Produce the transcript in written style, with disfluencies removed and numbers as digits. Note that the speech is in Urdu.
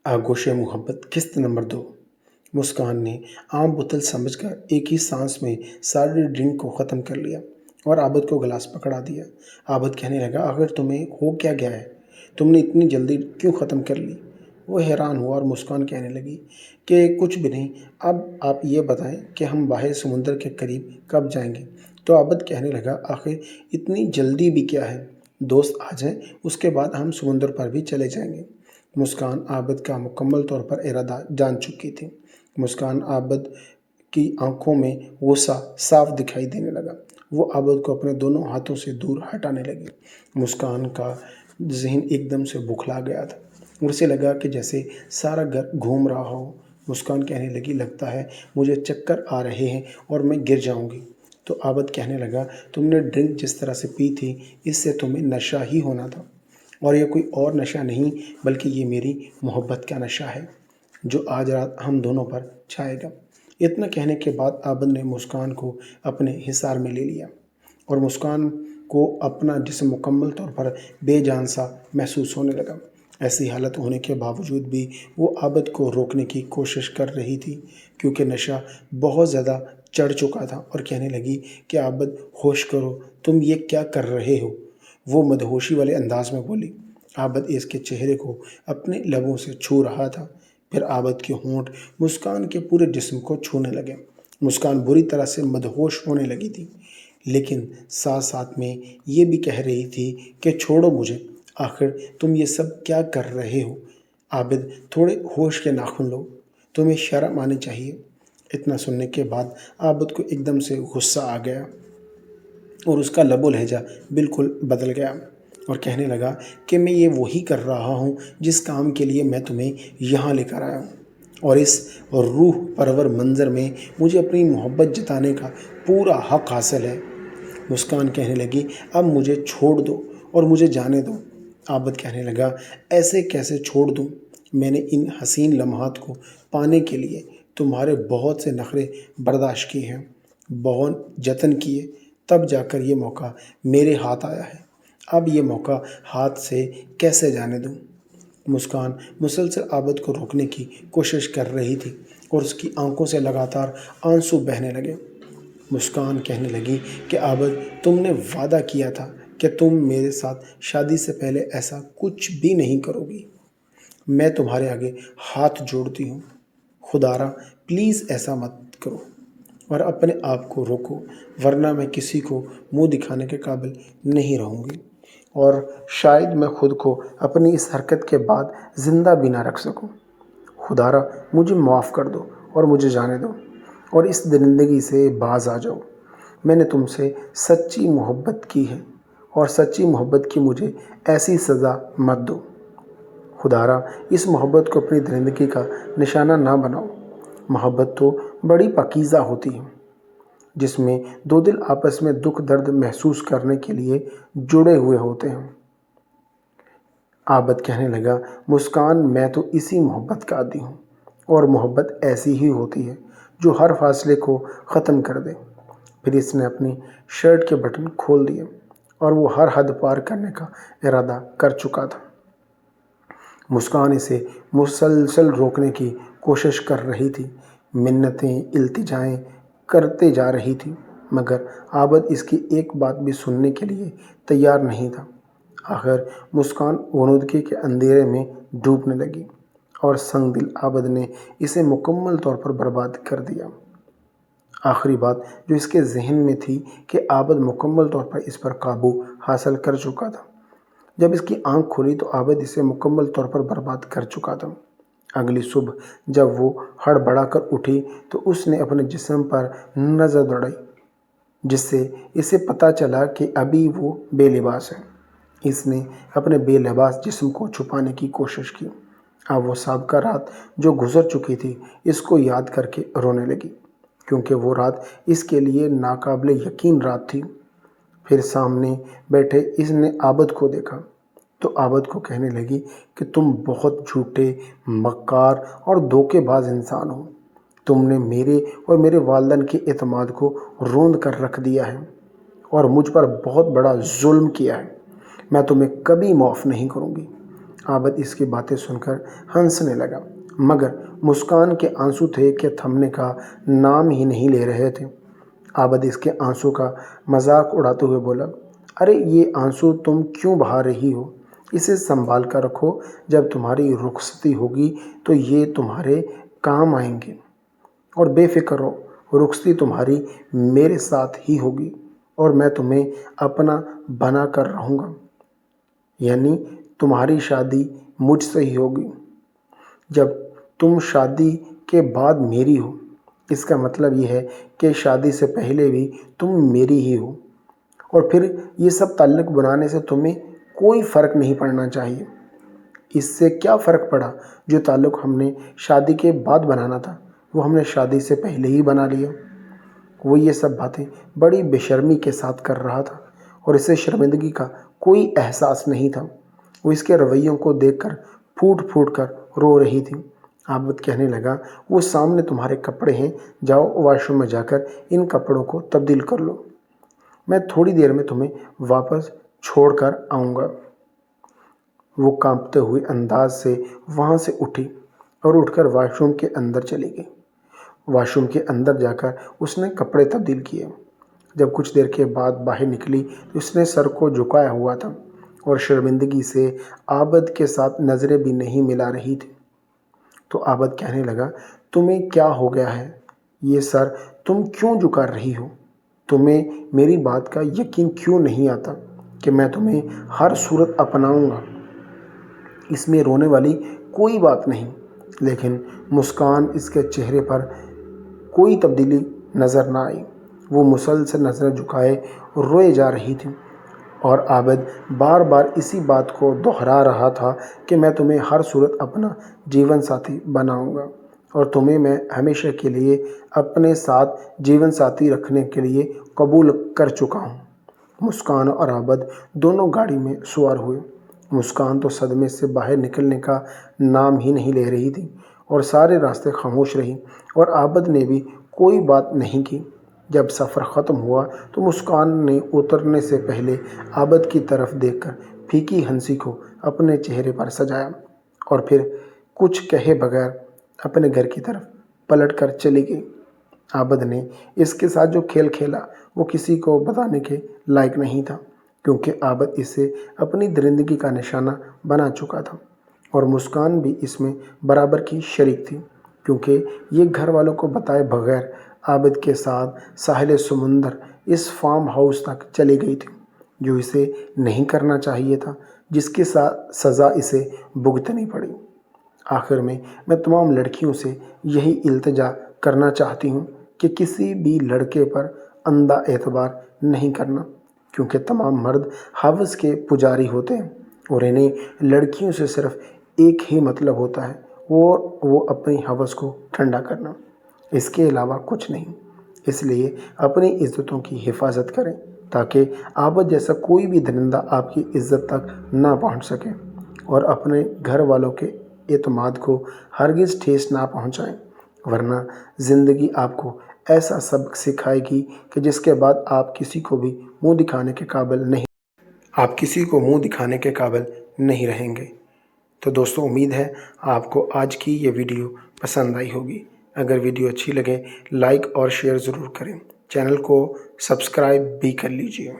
آغوش محبت قسط نمبر 2۔ مسکان نے عام بوتل سمجھ کر ایک ہی سانس میں ساری ڈرنک کو ختم کر لیا اور عابد کو گلاس پکڑا دیا۔ عابد کہنے لگا، آخر تمہیں ہو کیا گیا ہے؟ تم نے اتنی جلدی کیوں ختم کر لی؟ وہ حیران ہوا اور مسکان کہنے لگی کہ کچھ بھی نہیں، اب آپ یہ بتائیں کہ ہم باہر سمندر کے قریب کب جائیں گے؟ تو عابد کہنے لگا، آخر اتنی جلدی بھی کیا ہے؟ دوست آ جائیں، اس کے بعد ہم سمندر پر بھی چلے جائیں گے۔ مسکان عابد کا مکمل طور پر ارادہ جان چکی تھی۔ مسکان عابد کی آنکھوں میں غصہ صاف دکھائی دینے لگا۔ وہ عابد کو اپنے دونوں ہاتھوں سے دور ہٹانے لگی۔ مسکان کا ذہن ایک دم سے بوکھلا گیا تھا۔ اسے لگا کہ جیسے سارا گھر گھوم رہا ہو۔ مسکان کہنے لگی، لگتا ہے مجھے چکر آ رہے ہیں اور میں گر جاؤں گی۔ تو عابد کہنے لگا، تم نے ڈرنک جس طرح سے پی تھی اس سے تمہیں نشہ ہی ہونا تھا، اور یہ کوئی اور نشہ نہیں بلکہ یہ میری محبت کا نشہ ہے جو آج رات ہم دونوں پر چھائے گا۔ اتنا کہنے کے بعد عابد نے مسکان کو اپنے حصار میں لے لیا اور مسکان کو اپنا جسم مکمل طور پر بے جان سا محسوس ہونے لگا۔ ایسی حالت ہونے کے باوجود بھی وہ عابد کو روکنے کی کوشش کر رہی تھی کیونکہ نشہ بہت زیادہ چڑھ چکا تھا، اور کہنے لگی کہ عابد ہوش کرو، تم یہ کیا کر رہے ہو؟ وہ مدہوشی والے انداز میں بولی۔ عابد اس کے چہرے کو اپنے لبوں سے چھو رہا تھا، پھر عابد کے ہونٹ مسکان کے پورے جسم کو چھونے لگے۔ مسکان بری طرح سے مدہوش ہونے لگی تھی، لیکن ساتھ ساتھ میں یہ بھی کہہ رہی تھی کہ چھوڑو مجھے، آخر تم یہ سب کیا کر رہے ہو؟ عابد، تھوڑے ہوش کے ناخن لو، تمہیں شرم آنی چاہیے۔ اتنا سننے کے بعد عابد کو ایک دم سے غصہ آ گیا اور اس کا لب و لہجہ بالکل بدل گیا اور کہنے لگا کہ میں یہ وہی کر رہا ہوں جس کام کے لیے میں تمہیں یہاں لے کر آیا ہوں، اور اس روح پرور منظر میں مجھے اپنی محبت جتانے کا پورا حق حاصل ہے۔ مسکان کہنے لگی، اب مجھے چھوڑ دو اور مجھے جانے دو۔ عابد کہنے لگا، ایسے کیسے چھوڑ دوں؟ میں نے ان حسین لمحات کو پانے کے لیے تمہارے بہت سے نخرے برداشت کیے ہیں، بہت جتن کیے، تب جا کر یہ موقع میرے ہاتھ آیا ہے۔ اب یہ موقع ہاتھ سے کیسے جانے دوں؟ مسکان مسلسل عابد کو روکنے کی کوشش کر رہی تھی اور اس کی آنکھوں سے لگاتار آنسو بہنے لگے۔ مسکان کہنے لگی کہ عابد، تم نے وعدہ کیا تھا کہ تم میرے ساتھ شادی سے پہلے ایسا کچھ بھی نہیں کرو گی۔ میں تمہارے آگے ہاتھ جوڑتی ہوں، خدا را پلیز ایسا مت کرو اور اپنے آپ کو روکو، ورنہ میں کسی کو منہ دکھانے کے قابل نہیں رہوں گی، اور شاید میں خود کو اپنی اس حرکت کے بعد زندہ بھی نہ رکھ سکوں۔ خدا را مجھے معاف کر دو اور مجھے جانے دو اور اس درندگی سے باز آ جاؤ۔ میں نے تم سے سچی محبت کی ہے اور سچی محبت کی مجھے ایسی سزا مت دو۔ خدا را اس محبت کو اپنی درندگی کا نشانہ نہ بناؤ۔ محبت تو بڑی پاکیزہ ہوتی ہے، جس میں دو دل آپس میں دکھ درد محسوس کرنے کے لیے جڑے ہوئے ہوتے ہیں۔ عابد کہنے لگا، مسکان، میں تو اسی محبت کا عادی ہوں، اور محبت ایسی ہی ہوتی ہے جو ہر فاصلے کو ختم کر دے۔ پھر اس نے اپنی شرٹ کے بٹن کھول دیے اور وہ ہر حد پار کرنے کا ارادہ کر چکا تھا۔ مسکان اسے مسلسل روکنے کی کوشش کر رہی تھی، منتیں التجائیں کرتے جا رہی تھی، مگر عابد اس کی ایک بات بھی سننے کے لیے تیار نہیں تھا۔ آخر مسکان غنودگی کے اندھیرے میں ڈوبنے لگی اور سنگ دل عابد نے اسے مکمل طور پر برباد کر دیا۔ آخری بات جو اس کے ذہن میں تھی کہ عابد مکمل طور پر اس پر قابو حاصل کر چکا تھا۔ جب اس کی آنکھ کھلی تو عابد اسے مکمل طور پر برباد کر چکا تھا۔ اگلی صبح جب وہ ہڑبڑا کر اٹھی تو اس نے اپنے جسم پر نظر دوڑائی، جس سے اسے پتہ چلا کہ ابھی وہ بے لباس ہے۔ اس نے اپنے بے لباس جسم کو چھپانے کی کوشش کی۔ اب وہ سابقہ رات جو گزر چکی تھی اس کو یاد کر کے رونے لگی، کیونکہ وہ رات اس کے لیے ناقابل یقین رات تھی۔ پھر سامنے بیٹھے اس نے عابد کو دیکھا تو عابد کو کہنے لگی کہ تم بہت جھوٹے، مکار اور دھوکے باز انسان ہو۔ تم نے میرے اور میرے والدین کے اعتماد کو روند کر رکھ دیا ہے اور مجھ پر بہت بڑا ظلم کیا ہے۔ میں تمہیں کبھی معاف نہیں کروں گی۔ عابد اس کی باتیں سن کر ہنسنے لگا، مگر مسکان کے آنسو تھے کہ تھمنے کا نام ہی نہیں لے رہے تھے۔ عابد اس کے آنسو کا مذاق اڑاتے ہوئے بولا، ارے یہ آنسو تم کیوں بہا رہی ہو؟ اسے سنبھال کر رکھو، جب تمہاری رخصتی ہوگی تو یہ تمہارے کام آئیں گے۔ اور بے فکر رہو، رخصتی تمہاری میرے ساتھ ہی ہوگی اور میں تمہیں اپنا بنا کر رہوں گا، یعنی تمہاری شادی مجھ سے ہی ہوگی۔ جب تم شادی کے بعد میری ہو، اس کا مطلب یہ ہے کہ شادی سے پہلے بھی تم میری ہی ہو، اور پھر یہ سب تعلق بنانے سے تمہیں کوئی فرق نہیں پڑنا چاہیے۔ اس سے کیا فرق پڑا؟ جو تعلق ہم نے شادی کے بعد بنانا تھا وہ ہم نے شادی سے پہلے ہی بنا لیا۔ وہ یہ سب باتیں بڑی بے شرمی کے ساتھ کر رہا تھا اور اسے شرمندگی کا کوئی احساس نہیں تھا۔ وہ اس کے رویوں کو دیکھ کر پھوٹ پھوٹ کر رو رہی تھی۔ عابد کہنے لگا، وہ سامنے تمہارے کپڑے ہیں، جاؤ واش روم میں جا کر ان کپڑوں کو تبدیل کر لو، میں تھوڑی دیر میں تمہیں واپس چھوڑ کر آؤں گا۔ وہ کانپتے ہوئے انداز سے وہاں سے اٹھی اور اٹھ کر واش روم کے اندر چلی گئی۔ واش روم کے اندر جا کر اس نے کپڑے تبدیل کیے۔ جب کچھ دیر کے بعد باہر نکلی تو اس نے سر کو جھکایا ہوا تھا اور شرمندگی سے عابد کے ساتھ نظریں بھی نہیں ملا رہی تھی۔ تو عابد کہنے لگا، تمہیں کیا ہو گیا ہے؟ یہ سر تم کیوں جھکا رہی ہو؟ تمہیں میری بات کا یقین کیوں نہیں آتا کہ میں تمہیں ہر صورت اپناؤں گا؟ اس میں رونے والی کوئی بات نہیں۔ لیکن مسکان اس کے چہرے پر کوئی تبدیلی نظر نہ آئی۔ وہ مسلسل نظریں جھکائے روئے جا رہی تھی اور عابد بار بار اسی بات کو دہرا رہا تھا کہ میں تمہیں ہر صورت اپنا جیون ساتھی بناؤں گا اور تمہیں میں ہمیشہ کے لیے اپنے ساتھ جیون ساتھی رکھنے کے لیے قبول کر چکا ہوں۔ مسکان اور عابد دونوں گاڑی میں سوار ہوئے۔ مسکان تو صدمے سے باہر نکلنے کا نام ہی نہیں لے رہی تھی اور سارے راستے خاموش رہی، اور عابد نے بھی کوئی بات نہیں کی۔ جب سفر ختم ہوا تو مسکان نے اترنے سے پہلے عابد کی طرف دیکھ کر پھیکی ہنسی کو اپنے چہرے پر سجایا اور پھر کچھ کہے بغیر اپنے گھر کی طرف پلٹ کر چلی گئی۔ عابد نے اس کے ساتھ جو کھیل کھیلا وہ کسی کو بتانے کے لائق نہیں تھا، کیونکہ عابد اسے اپنی درندگی کا نشانہ بنا چکا تھا، اور مسکان بھی اس میں برابر کی شریک تھی، کیونکہ یہ گھر والوں کو بتائے بغیر عابد کے ساتھ ساحل سمندر اس فارم ہاؤس تک چلی گئی تھی، جو اسے نہیں کرنا چاہیے تھا، جس کی سزا اسے بھگتنی پڑی۔ آخر میں تمام لڑکیوں سے یہی التجا کرنا چاہتی ہوں کہ کسی بھی لڑکے پر اندھا اعتبار نہیں کرنا، کیونکہ تمام مرد ہوس کے پجاری ہوتے ہیں اور انہیں لڑکیوں سے صرف ایک ہی مطلب ہوتا ہے، وہ اپنی ہوس کو ٹھنڈا کرنا، اس کے علاوہ کچھ نہیں۔ اس لیے اپنی عزتوں کی حفاظت کریں تاکہ عابد جیسا کوئی بھی درندہ آپ کی عزت تک نہ پہنچ سکے، اور اپنے گھر والوں کے اعتماد کو ہرگز ٹھیس نہ پہنچائیں، ورنہ زندگی آپ کو ایسا سبق سکھائے گی کہ جس کے بعد آپ کسی کو منہ دکھانے کے قابل نہیں رہیں گے۔ تو دوستو، امید ہے آپ کو آج کی یہ ویڈیو پسند آئی ہوگی۔ اگر ویڈیو اچھی لگے لائک اور شیئر ضرور کریں، چینل کو سبسکرائب بھی کر لیجئے۔